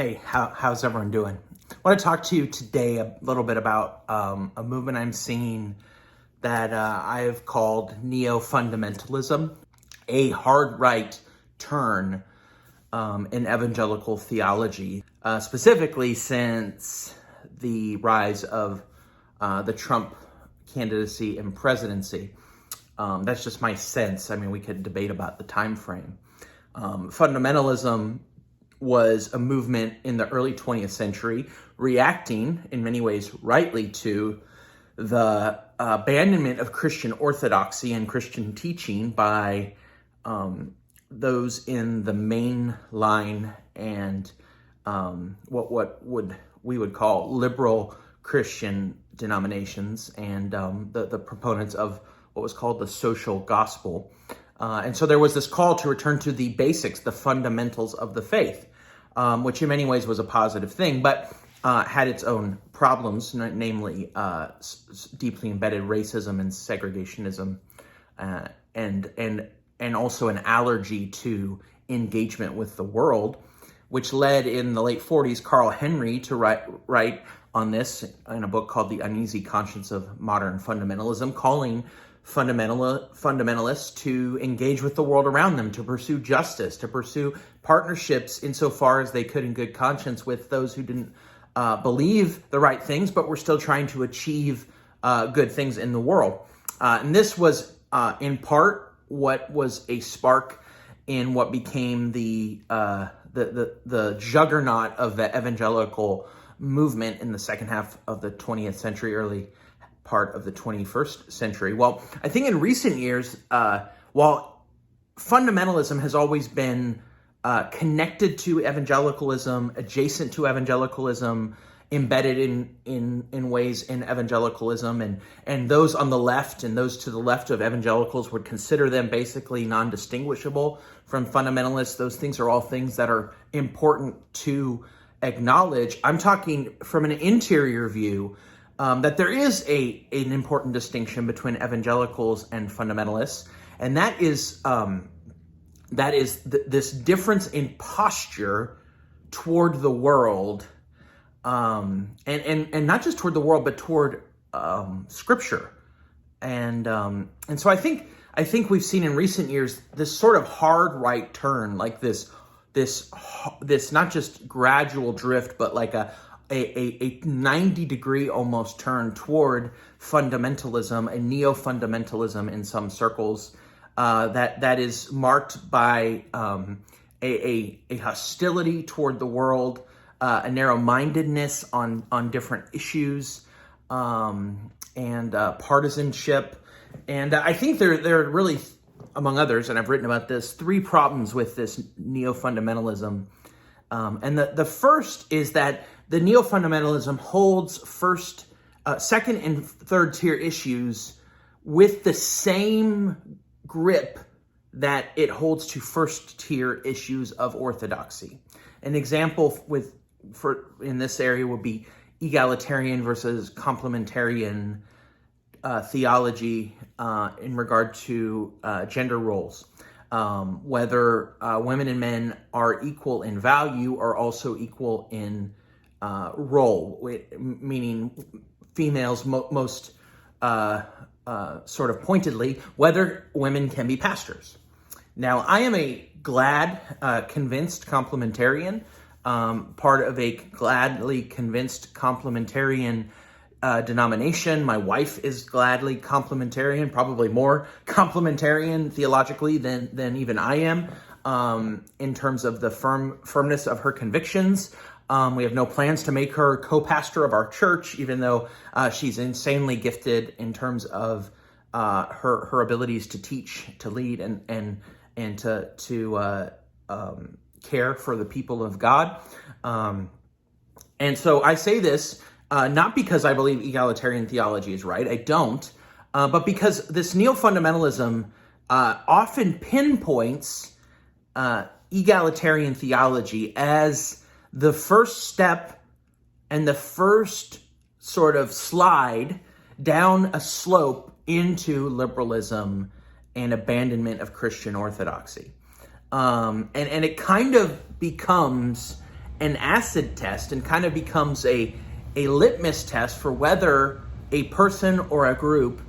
Hey, how's everyone doing? I want to talk to you today a little bit about a movement I'm seeing that I've called Neo-Fundamentalism, a hard right turn in evangelical theology, specifically since the rise of the Trump candidacy and presidency. That's just my sense. I mean, we could debate about the time frame. Fundamentalism was a movement in the early 20th century, reacting in many ways rightly to the abandonment of Christian orthodoxy and Christian teaching by those in the mainline and what we would call liberal Christian denominations and the proponents of what was called the social gospel. And so there was this call to return to the basics, the fundamentals of the faith, which in many ways was a positive thing, but had its own problems, namely deeply embedded racism and segregationism, and also an allergy to engagement with the world, which led in the late 40s Carl Henry to write on this in a book called The Uneasy Conscience of Modern Fundamentalism, calling fundamentalists to engage with the world around them, to pursue justice, to pursue partnerships insofar as they could in good conscience with those who didn't believe the right things, but were still trying to achieve good things in the world. And this was in part what was a spark in what became the juggernaut of the evangelical movement in the second half of the 20th century, early part of the 21st century. Well, I think in recent years, while fundamentalism has always been connected to evangelicalism, adjacent to evangelicalism, embedded in ways in evangelicalism, and those on the left and those to the left of evangelicals would consider them basically non-distinguishable from fundamentalists. Those things are all things that are important to acknowledge. I'm talking from an interior view, that there is an important distinction between evangelicals and fundamentalists, and that is this difference in posture toward the world, and not just toward the world, but toward Scripture, and so I think we've seen in recent years this sort of hard right turn, like this not just gradual drift, but like a 90-degree almost turn toward fundamentalism, a neo-fundamentalism in some circles, that is marked by a hostility toward the world, a narrow-mindedness on different issues, and partisanship. And I think there are really, among others, and I've written about this, three problems with this neo-fundamentalism. And the first is that the neo-fundamentalism holds second and third tier issues with the same grip that it holds to first tier issues of orthodoxy. An example in this area would be egalitarian versus complementarian theology in regard to gender roles. Whether women and men are equal in value or also equal in role, meaning females most sort of pointedly, whether women can be pastors. Now, I am a glad, convinced complementarian, part of a gladly convinced complementarian denomination. My wife is gladly complementarian, probably more complementarian theologically than even I am, in terms of the firmness of her convictions. We have no plans to make her co-pastor of our church, even though she's insanely gifted in terms of her abilities to teach, to lead, and to care for the people of God. And so I say this not because I believe egalitarian theology is right. I don't. But because this neo-fundamentalism often pinpoints egalitarian theology as the first step and the first sort of slide down a slope into liberalism and abandonment of Christian orthodoxy. And it kind of becomes an acid test and kind of becomes a litmus test for whether a person or a group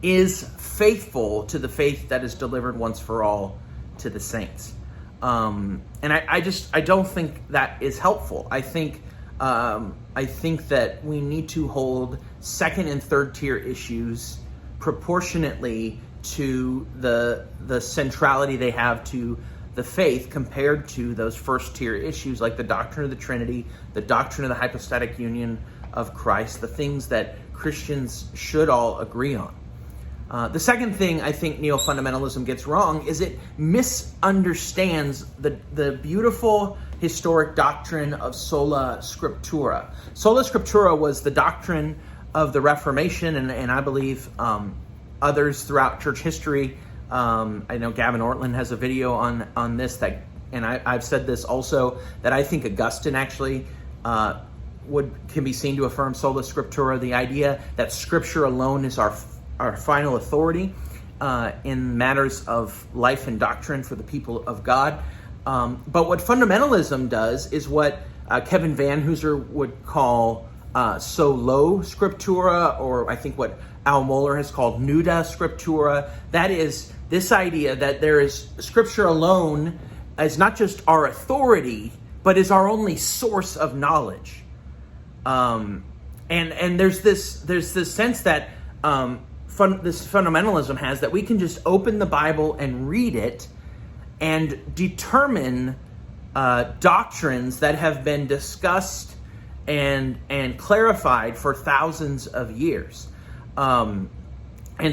is faithful to the faith that is delivered once for all to the saints. And I don't think that is helpful. I think that we need to hold second and third tier issues proportionately to the centrality they have to the faith compared to those first tier issues like the doctrine of the Trinity, the doctrine of the hypostatic union of Christ, the things that Christians should all agree on. The second thing I think neo-fundamentalism gets wrong is it misunderstands the beautiful historic doctrine of sola scriptura. Sola scriptura was the doctrine of the Reformation, and I believe others throughout church history. I know Gavin Ortlund has a video on this, and I've said this also, that I think Augustine actually can be seen to affirm sola scriptura, the idea that Scripture alone is our final authority in matters of life and doctrine for the people of God. But what fundamentalism does is what Kevin Van Hooser would call solo scriptura, or I think what Al Mohler has called nuda scriptura. That is this idea that there is Scripture alone as not just our authority, but is our only source of knowledge. And there's this sense that this fundamentalism has, that we can just open the Bible and read it and determine doctrines that have been discussed and clarified for thousands of years. And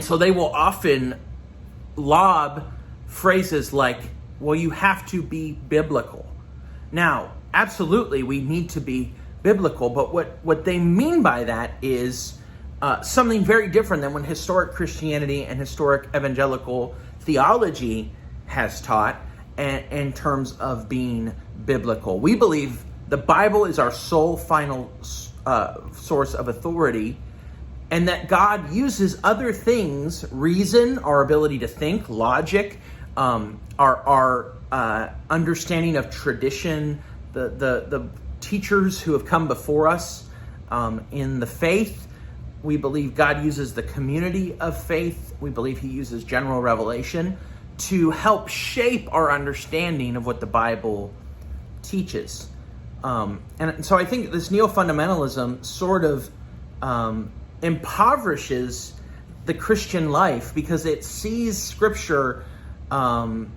so they will often lob phrases like, well, you have to be biblical. Now, absolutely, we need to be biblical, but what they mean by that is something very different than what historic Christianity and historic evangelical theology has taught in terms of being biblical. We believe the Bible is our sole final source of authority, and that God uses other things, reason, our ability to think, logic, our understanding of tradition, the teachers who have come before us in the faith. We believe God uses the community of faith. We believe he uses general revelation to help shape our understanding of what the Bible teaches. And so I think this neo-fundamentalism sort of impoverishes the Christian life, because it sees Scripture, while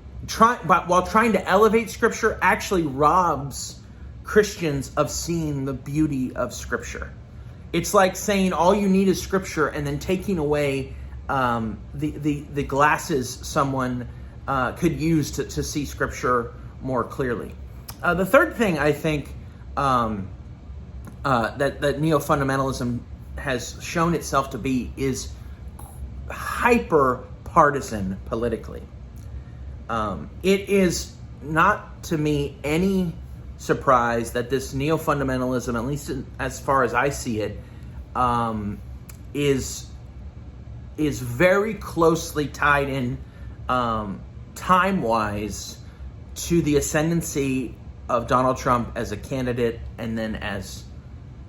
trying to elevate Scripture, actually robs Christians of seeing the beauty of Scripture. It's like saying all you need is Scripture and then taking away the glasses someone could use to see Scripture more clearly. The third thing I think that neo-fundamentalism has shown itself to be is hyper-partisan politically. It is not, to me, any surprise that this neo-fundamentalism, at least as far as I see it, is very closely tied in time-wise to the ascendancy of Donald Trump as a candidate and then as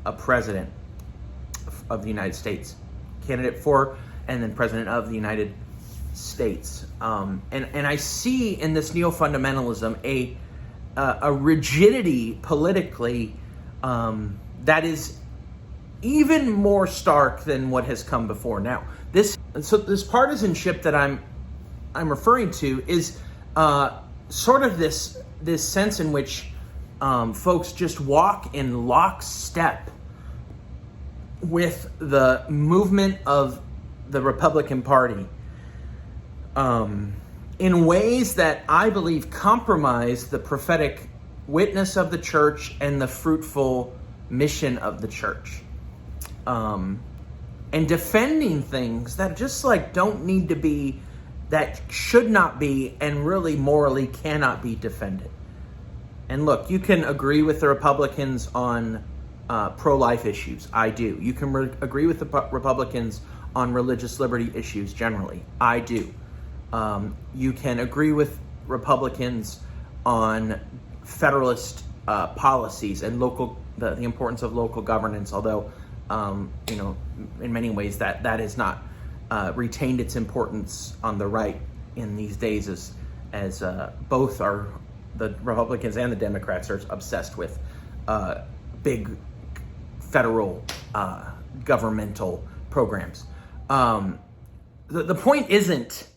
a president of the United States. Candidate for and then president of the United States. And I see in this neo-fundamentalism a rigidity politically that is even more stark than what has come before. Now, this partisanship that I'm referring to is sort of this sense in which folks just walk in lockstep with the movement of the Republican Party in ways that I believe compromise the prophetic witness of the church and the fruitful mission of the church. And defending things that just don't need to be, that should not be, and really morally cannot be defended. And look, you can agree with the Republicans on pro-life issues. I do. You can agree with the Republicans on religious liberty issues generally. I do. You can agree with Republicans on Federalist policies and the importance of local governance, although in many ways that has not retained its importance on the right in these days, as both the Republicans and the Democrats are obsessed with big federal governmental programs. The point isn't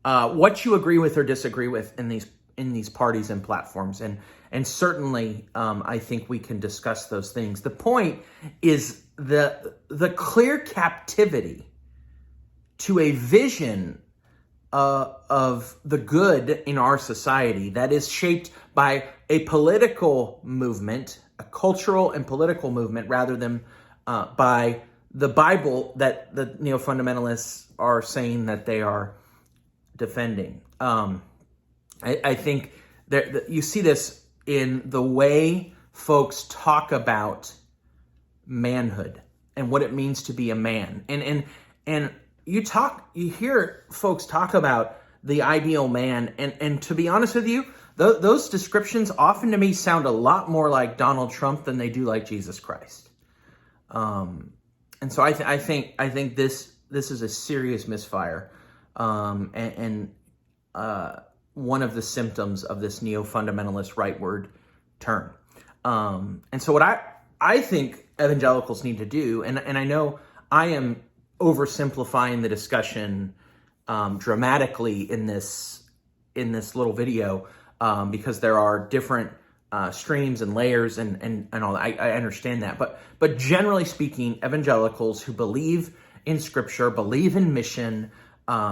what you agree with or disagree with in these parties and platforms, and certainly I think we can discuss those things. The point is the clear captivity to a vision of the good in our society that is shaped by a political movement, a cultural and political movement, rather than by the Bible that the neo-fundamentalists are saying that they are defending. I think you see this in the way folks talk about manhood and what it means to be a man. And you hear folks talk about the ideal man, and to be honest with you, those descriptions often to me sound a lot more like Donald Trump than they do like Jesus Christ. And so I think this is a serious misfire, and one of the symptoms of this neo-fundamentalist rightward turn. And so what I think evangelicals need to do, and I know I am oversimplifying the discussion dramatically in this little video, because there are different streams and layers and all that. I understand that, but generally speaking, evangelicals who believe in Scripture, believe in mission,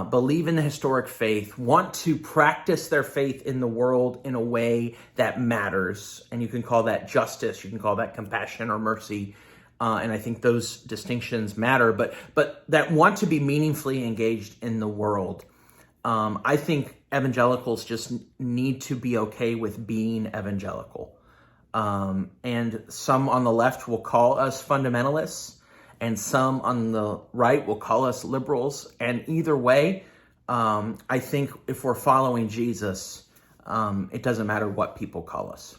believe in the historic faith, want to practice their faith in the world in a way that matters, and you can call that justice, you can call that compassion or mercy, and I think those distinctions matter, but that want to be meaningfully engaged in the world. I think evangelicals just need to be okay with being evangelical. And some on the left will call us fundamentalists, and some on the right will call us liberals. And either way, I think if we're following Jesus, it doesn't matter what people call us.